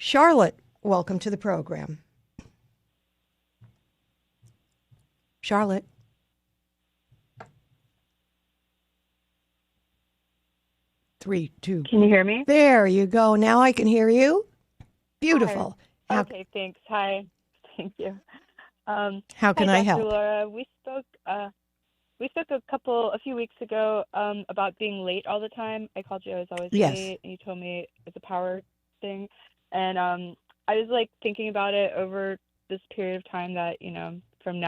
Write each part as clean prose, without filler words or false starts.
Charlotte, welcome to the program. Charlotte. Three, two. Can you hear me? There you go. Now I can hear you. Beautiful. Hi. Okay, thanks. Hi. Thank you. How can I hi, Dr. help? Laura. We spoke a few weeks ago about being late all the time. I called you. I was always Yes. late, and you told me it's a power thing. And I was like thinking about it over this period of time that from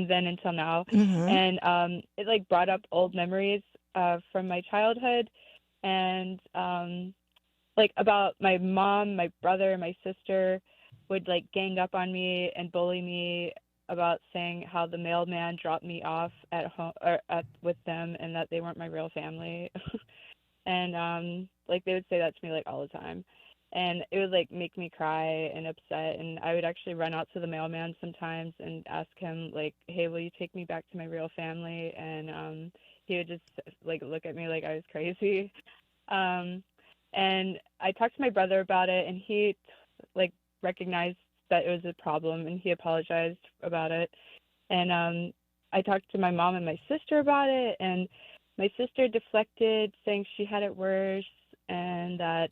then until now, Mm-hmm. and it like brought up old memories from my childhood, and like about my mom, my brother, my sister would like gang up on me and bully me about saying how the mailman dropped me off at home or with them and that they weren't my real family. And like they would say that to me like all the time. And it would like make me cry and upset, and I would actually run out to the mailman sometimes and ask him like, "Hey, will you take me back to my real family?" And he would just like look at me like I was crazy. Um and I talked to my brother about it, and he like recognized that it was a problem, and he apologized about it. And I talked to my mom and my sister about it, and my sister deflected, saying she had it worse, and that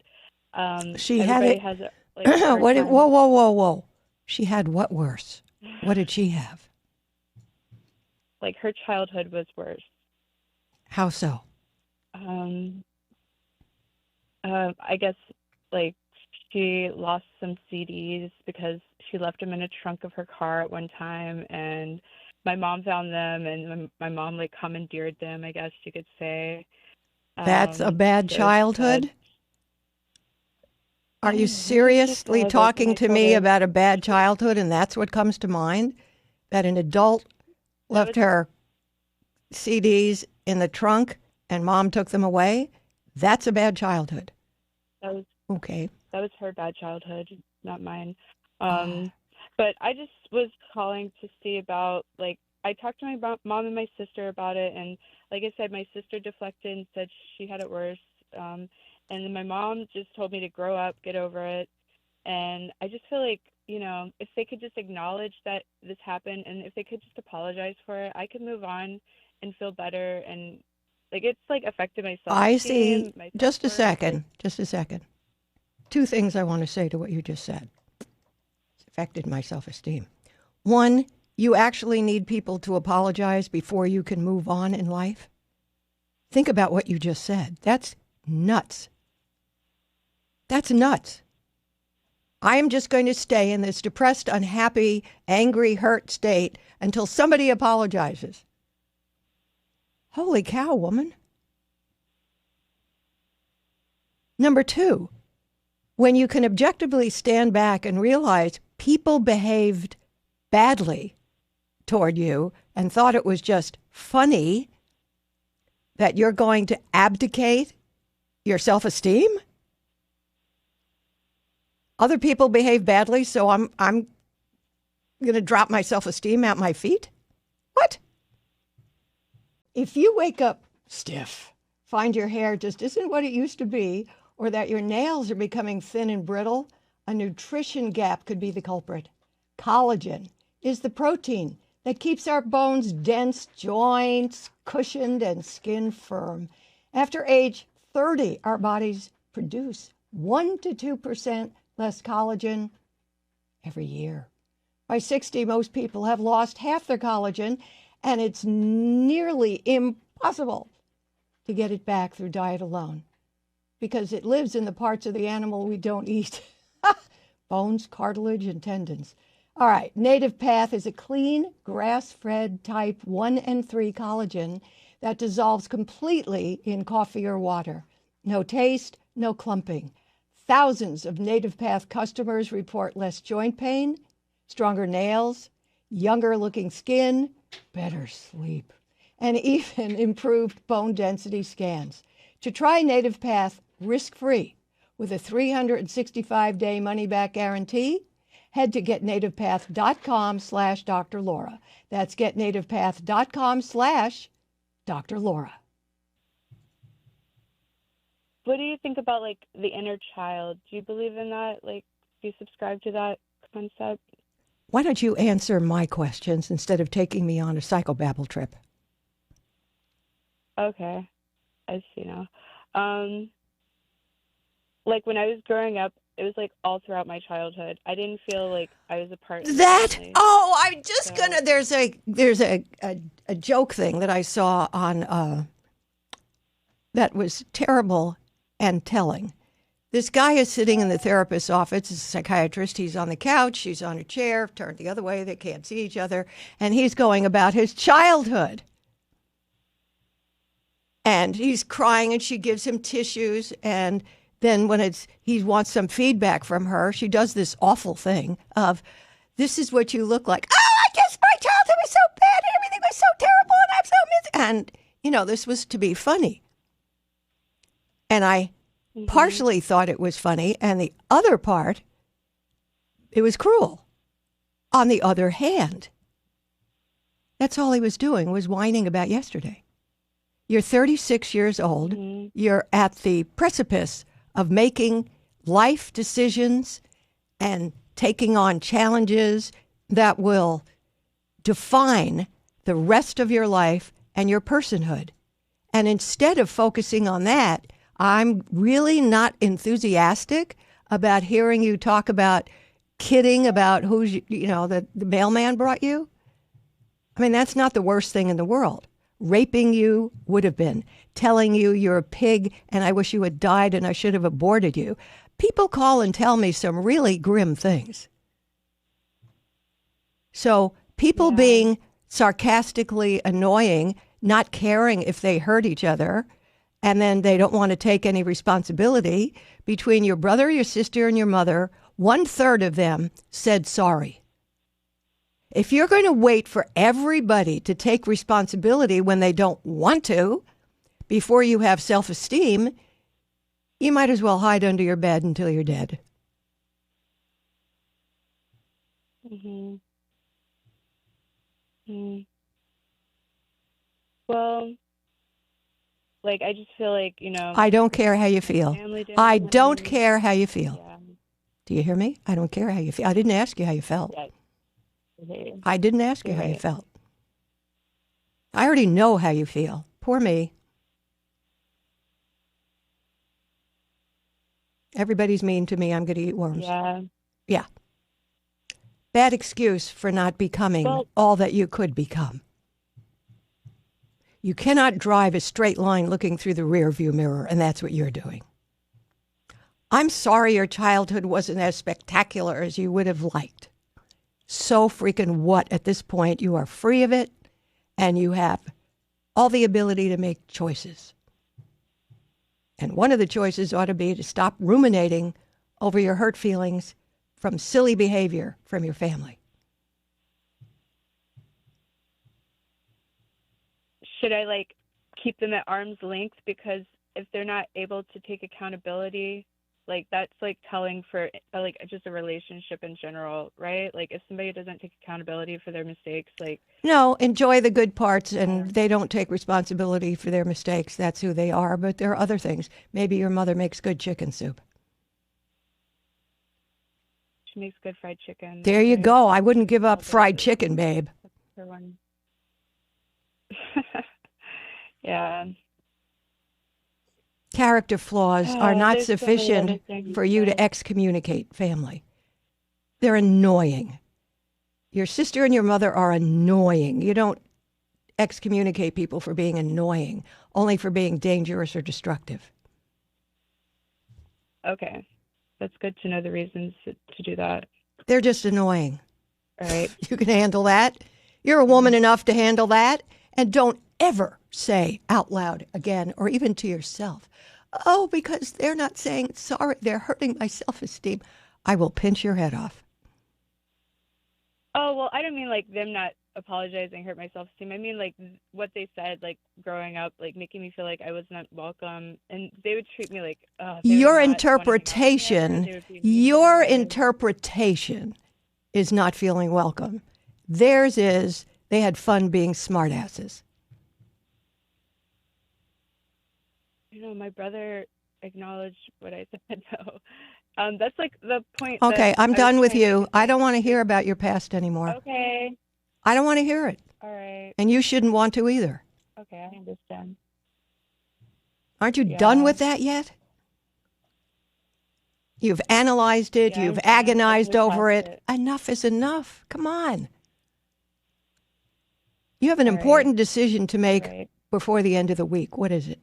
She had everybody it. has like a hard What? time. Whoa. She had what worse? What did she have? Like her childhood was worse. How so? Um, I guess like she lost some CDs because she left them in a trunk of her car at one time, and my mom found them, and my mom like commandeered them, I guess you could say. That's a bad So she said, childhood? Are I you don't know, maybe she just seriously was. Like when talking I to told me her about a bad childhood and that's what comes to mind? That an adult that left was her CDs in the trunk and mom took them away? That's a bad childhood. that was Okay. that was her bad childhood, not mine. Oh, But I just was calling to see about like I talked to my mom and my sister about it, and like I said, my sister deflected and said she had it worse. Um, and then my mom just told me to grow up, get over it. And I just feel like, if they could just acknowledge that this happened, and if they could just apologize for it, I could move on and feel better. And like it's like affected my I see. self-esteem, my Just a self-worth. Like, second. Just a second. Two things I want to say to what you just said. It's affected my self esteem. One, you actually need people to apologize before you can move on in life. Think about what you just said. That's nuts. That's nuts. I am just going to stay in this depressed, unhappy, angry, hurt state until somebody apologizes. Holy cow, woman. Number two, when you can objectively stand back and realize people behaved badly toward you and thought it was just funny that you're going to abdicate your self-esteem? Other people behave badly, so I'm going to drop my self-esteem at my feet? What? If you wake up stiff, find your hair just isn't what it used to be, or that your nails are becoming thin and brittle, a nutrition gap could be the culprit. Collagen is the protein that keeps our bones dense, joints cushioned, and skin firm. After age 30, our bodies produce 1 to 2% less collagen every year. By 60, most people have lost half their collagen, and it's nearly impossible to get it back through diet alone because it lives in the parts of the animal we don't eat. Bones, cartilage, and tendons. All right, Native Path is a clean, grass-fed type 1 and 3 collagen that dissolves completely in coffee or water. No taste, no clumping. Thousands of Native Path customers report less joint pain, stronger nails, younger looking skin, better sleep, and even improved bone density scans. To try Native Path risk-free with a 365-day money-back guarantee, head to getnativepath.com/Dr. Laura. That's getnativepath.com/Dr. Laura. what do you think about like the inner child? Do you believe in that? Like, Do you subscribe to that concept? Why don't you answer my questions instead of taking me on a psychobabble trip? Okay, I see now. Like when I was growing up, it was like all throughout my childhood. I didn't feel like I was a part of the family. I'm just gonna. There's a joke thing that I saw on that was terrible and telling. This guy is sitting in the therapist's office, he's a psychiatrist. He's on the couch, she's on a chair, turned the other way, they can't see each other, and he's going about his childhood. And he's crying, and she gives him tissues, and then when he wants some feedback from her, she does this awful thing of, this is what you look like. Oh, I guess my childhood was so bad, and everything was so terrible, and I'm so miserable. And, this was to be funny. And I partially thought it was funny, and the other part, it was cruel. On the other hand, that's all he was doing, was whining about yesterday. You're 36 years old. You're at the precipice of making life decisions and taking on challenges that will define the rest of your life and your personhood. And instead of focusing on that, I'm really not enthusiastic about hearing you talk about kidding about who's, the mailman brought you. I mean, that's not the worst thing in the world. Raping you would have been. Telling you you're a pig and I wish you had died and I should have aborted you. People call and tell me some really grim things. So people being sarcastically annoying, not caring if they hurt each other, and then they don't want to take any responsibility. Between your brother, your sister, and your mother, 1/3 of them said sorry. If you're going to wait for everybody to take responsibility when they don't want to, before you have self-esteem, you might as well hide under your bed until you're dead. Well, like, I just feel like, I don't care how you feel. I don't care how you feel. Yeah. Do you hear me? I don't care how you feel. I didn't ask you how you felt. Yeah. I didn't ask you how you felt. I already know how you feel. Poor me. Everybody's mean to me. I'm going to eat worms. Yeah. Bad excuse for not becoming all that you could become. You cannot drive a straight line looking through the rear view mirror, and that's what you're doing. I'm sorry your childhood wasn't as spectacular as you would have liked. So freaking what? At this point, you are free of it, and you have all the ability to make choices. And one of the choices ought to be to stop ruminating over your hurt feelings from silly behavior from your family. Should I keep them at arm's length? Because if they're not able to take accountability, that's telling for just a relationship in general, right? If somebody doesn't take accountability for their mistakes, no, enjoy the good parts, and they don't take responsibility for their mistakes. That's who they are. But there are other things. Maybe your mother makes good chicken soup. She makes good fried chicken. There you go. I wouldn't give up fried chicken, babe. For one. Yeah. Character flaws are not sufficient for you to excommunicate family. They're annoying. Your sister and your mother are annoying. You don't excommunicate people for being annoying, only for being dangerous or destructive. Okay. That's good to know the reasons to do that. They're just annoying. All right. You can handle that. You're a woman enough to handle that. And don't ever say out loud again, or even to yourself, oh, because they're not saying sorry, they're hurting my self-esteem. I will pinch your head off. Oh, well, I don't mean them not apologizing hurt my self-esteem. I mean what they said, growing up, making me feel like I was not welcome, and they would treat me your interpretation is not feeling welcome. Theirs is they had fun being smartasses. My brother acknowledge what I said. So that's like the point. Okay, that I'm I was done with trying to you. make, I like, don't want to hear about your past anymore. okay, I don't want to hear it. all right, And you shouldn't want to either. okay, I understand. Aren't you done Yeah, with that yet? You've analyzed it. yeah, You've I'm done. I've agonized moved over past it. it. Enough is enough. Come on. You have an All important right, decision to all make right. before the end of the week. What is it?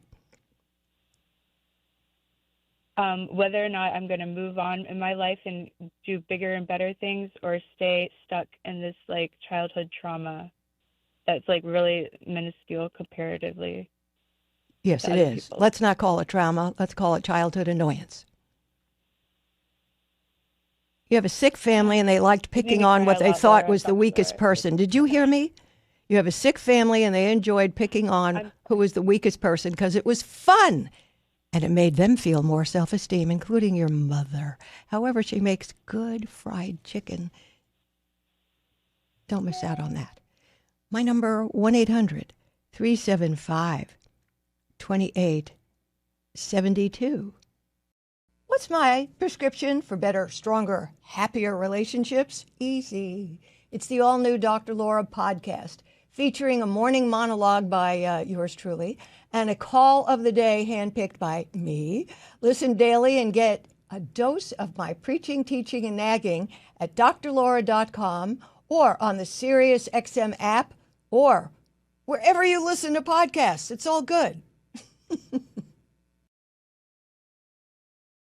Whether or not I'm going to move on in my life and do bigger and better things, or stay stuck in this like childhood trauma that's like really minuscule comparatively Yes, to it other is. people's. Let's not call it trauma. Let's call it childhood annoyance. You have a sick family and they liked You made picking me on cry what a they lot, thought Laura. was the Dr. weakest Laura. person. Did you hear me? You have a sick family and they enjoyed picking on who was the weakest person because it was fun. And it made them feel more self-esteem, including your mother. However, she makes good fried chicken. Don't miss out on that. My number, 1-800-375-2872. What's my prescription for better, stronger, happier relationships? Easy. It's the all-new Dr. Laura podcast, featuring a morning monologue by yours truly and a call of the day handpicked by me. Listen daily and get a dose of my preaching, teaching, and nagging at drlaura.com or on the SiriusXM app or wherever you listen to podcasts. It's all good.